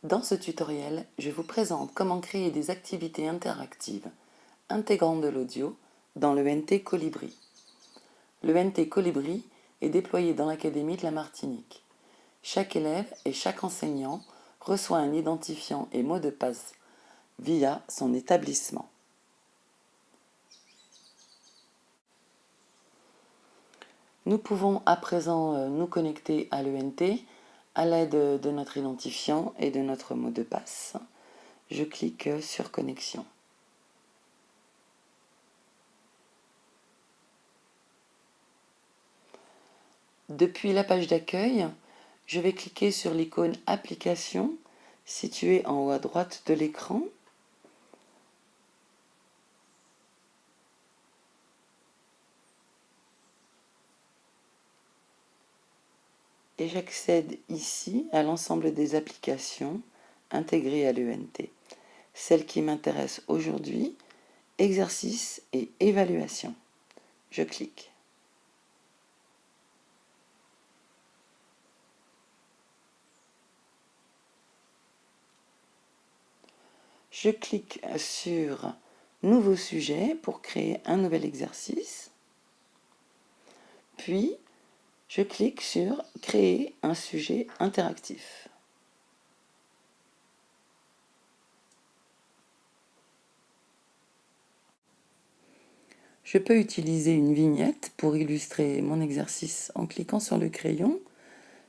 Dans ce tutoriel, je vous présente comment créer des activités interactives intégrant de l'audio dans le NT Colibri. Le NT Colibri est déployé dans l'Académie de la Martinique. Chaque élève et chaque enseignant reçoit un identifiant et mot de passe via son établissement. Nous pouvons à présent nous connecter à l'ENT à l'aide de notre identifiant et de notre mot de passe. Je clique sur Connexion. Depuis la page d'accueil, je vais cliquer sur l'icône Application située en haut à droite de l'écran. Et j'accède ici à l'ensemble des applications intégrées à l'ENT. Celle qui m'intéresse aujourd'hui, exercice et évaluation. Je clique. Je clique sur Nouveau sujet pour créer un nouvel exercice. Puis, je clique sur Créer un sujet interactif. Je peux utiliser une vignette pour illustrer mon exercice en cliquant sur le crayon.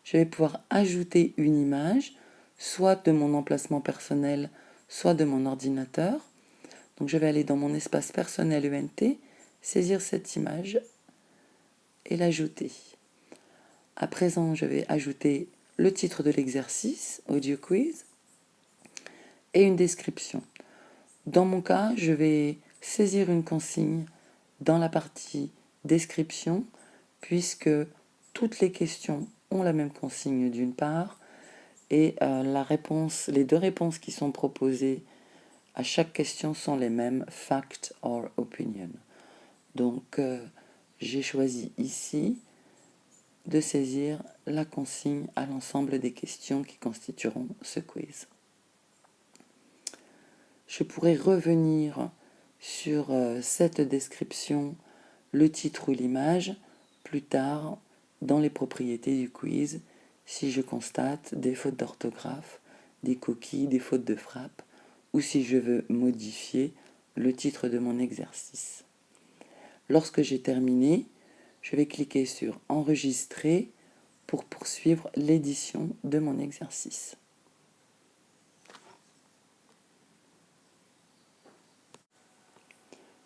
Je vais pouvoir ajouter une image, soit de mon emplacement personnel, soit de mon ordinateur. Donc je vais aller dans mon espace personnel ENT, saisir cette image et l'ajouter. À présent, je vais ajouter le titre de l'exercice, Audio Quiz, et une description. Dans mon cas, je vais saisir une consigne dans la partie description, puisque toutes les questions ont la même consigne d'une part, et les deux réponses qui sont proposées à chaque question sont les mêmes, fact or opinion. Donc, j'ai choisi ici de saisir la consigne à l'ensemble des questions qui constitueront ce quiz. Je pourrais revenir sur cette description, le titre ou l'image, plus tard dans les propriétés du quiz, si je constate des fautes d'orthographe, des coquilles, des fautes de frappe, ou si je veux modifier le titre de mon exercice. Lorsque j'ai terminé, je vais cliquer sur Enregistrer pour poursuivre l'édition de mon exercice.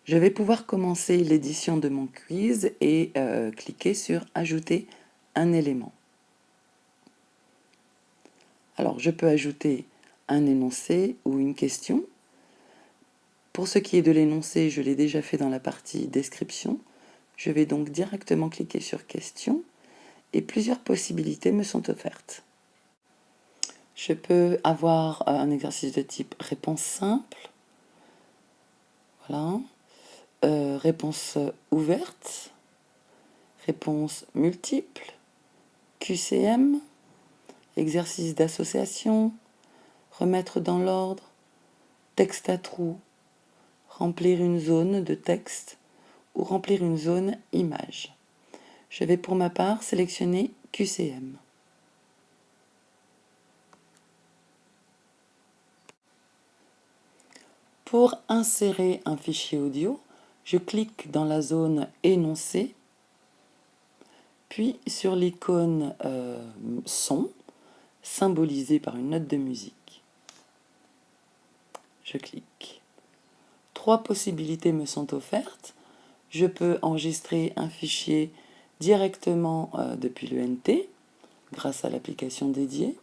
Je vais pouvoir commencer l'édition de mon quiz et cliquer sur Ajouter un élément. Alors, je peux ajouter un énoncé ou une question. Pour ce qui est de l'énoncé, je l'ai déjà fait dans la partie description. Je vais donc directement cliquer sur Question et plusieurs possibilités me sont offertes. Je peux avoir un exercice de type réponse simple. Voilà. Réponse ouverte, réponse multiple, QCM, exercice d'association, remettre dans l'ordre, texte à trous, remplir une zone de texte ou remplir une zone image. Je vais pour ma part sélectionner QCM. Pour insérer un fichier audio, je clique dans la zone énoncé, puis sur l'icône son, symbolisée par une note de musique. Je clique. 3 possibilités me sont offertes. Je peux enregistrer un fichier directement depuis l'ENT, grâce à l'application dédiée,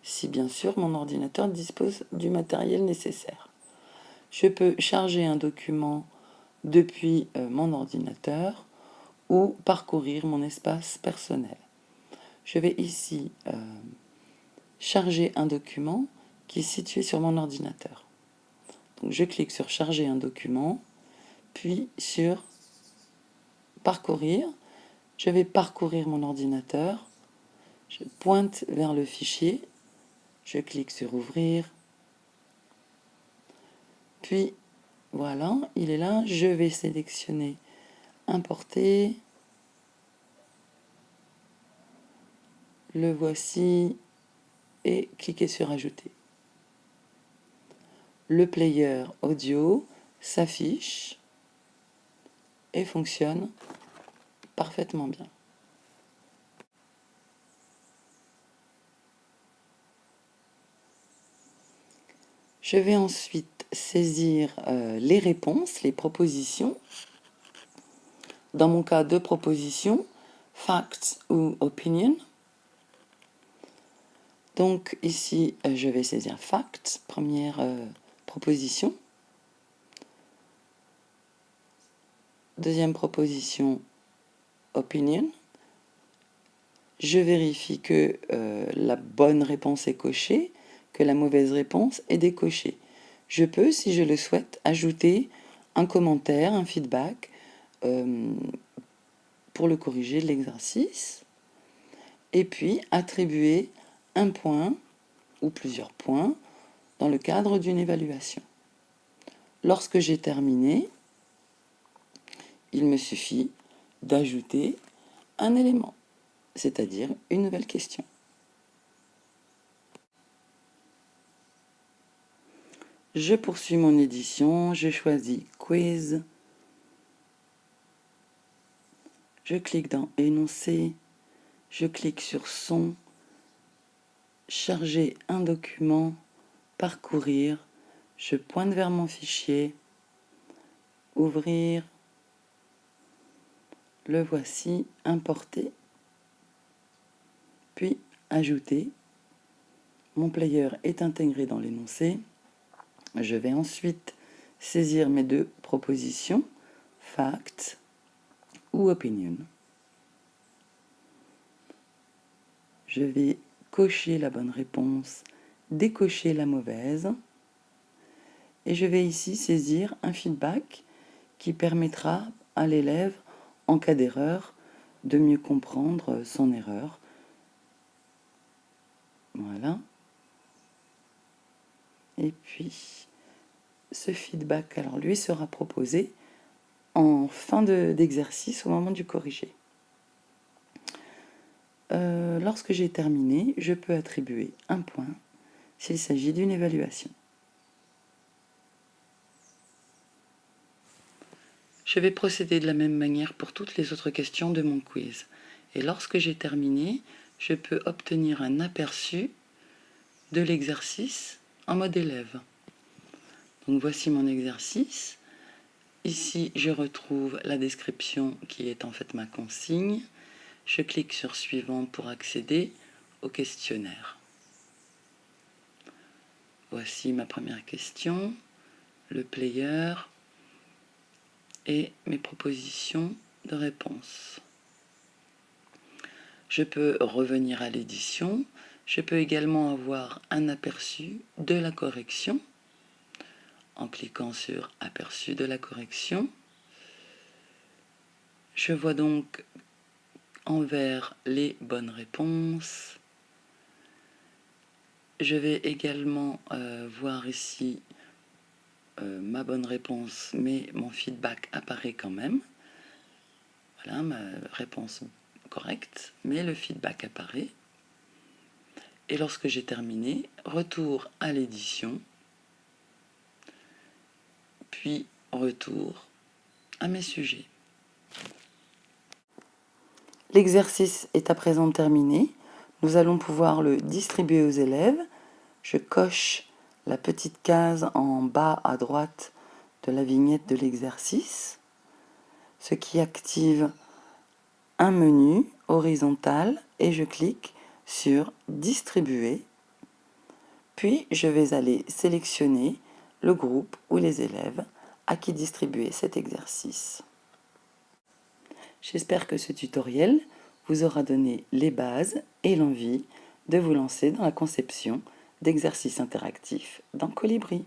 si bien sûr mon ordinateur dispose du matériel nécessaire. Je peux charger un document depuis mon ordinateur ou parcourir mon espace personnel. Je vais ici charger un document qui est situé sur mon ordinateur. Donc je clique sur Charger un document, puis sur Parcourir. Je vais parcourir mon ordinateur, je pointe vers le fichier, Je clique sur ouvrir. Puis voilà, il est là. Je vais sélectionner importer. Le voici et cliquez sur ajouter. Le player audio s'affiche et fonctionne parfaitement bien. Je vais ensuite saisir les réponses, les propositions. Dans mon cas, 2 propositions, facts ou opinion. Donc ici, je vais saisir facts, première proposition. Deuxième proposition, opinion. Je vérifie que la bonne réponse est cochée, que la mauvaise réponse est décochée. Je peux, si je le souhaite, ajouter un commentaire, un feedback pour le corriger de l'exercice. Et puis attribuer un point ou plusieurs points dans le cadre d'une évaluation. Lorsque j'ai terminé, il me suffit d'ajouter un élément, c'est-à-dire une nouvelle question. Je poursuis mon édition, je choisis Quiz, je clique dans Énoncer, je clique sur Son, Charger un document, Parcourir, je pointe vers mon fichier, Ouvrir, le voici, Importer, puis Ajouter. Mon player est intégré dans l'énoncé. Je vais ensuite saisir mes 2 propositions, fact ou opinion. Je vais cocher la bonne réponse, décocher la mauvaise. Et je vais ici saisir un feedback qui permettra à l'élève, en cas d'erreur, de mieux comprendre son erreur. Voilà. Et puis, ce feedback, alors lui, sera proposé en fin d'exercice au moment du corrigé. Lorsque j'ai terminé, je peux attribuer un point s'il s'agit d'une évaluation. Je vais procéder de la même manière pour toutes les autres questions de mon quiz. Et lorsque j'ai terminé, je peux obtenir un aperçu de l'exercice en mode élève. Donc voici mon exercice. Ici, je retrouve la description qui est en fait ma consigne. Je clique sur Suivant pour accéder au questionnaire. Voici ma première question, le player et mes propositions de réponse. Je peux revenir à l'édition. Je peux également avoir un aperçu de la correction en cliquant sur Aperçu de la correction. Je vois donc en vert les bonnes réponses. Je vais également voir ici ma bonne réponse, mais mon feedback apparaît quand même. Voilà, ma réponse correcte, mais le feedback apparaît. Et lorsque j'ai terminé, retour à l'édition, puis retour à mes sujets. L'exercice est à présent terminé. Nous allons pouvoir le distribuer aux élèves. Je coche la petite case en bas à droite de la vignette de l'exercice, ce qui active un menu horizontal et je clique sur Distribuer. Puis je vais aller sélectionner le groupe ou les élèves à qui distribuer cet exercice. J'espère que ce tutoriel vous aura donné les bases et l'envie de vous lancer dans la conception d'exercices interactifs dans Colibri.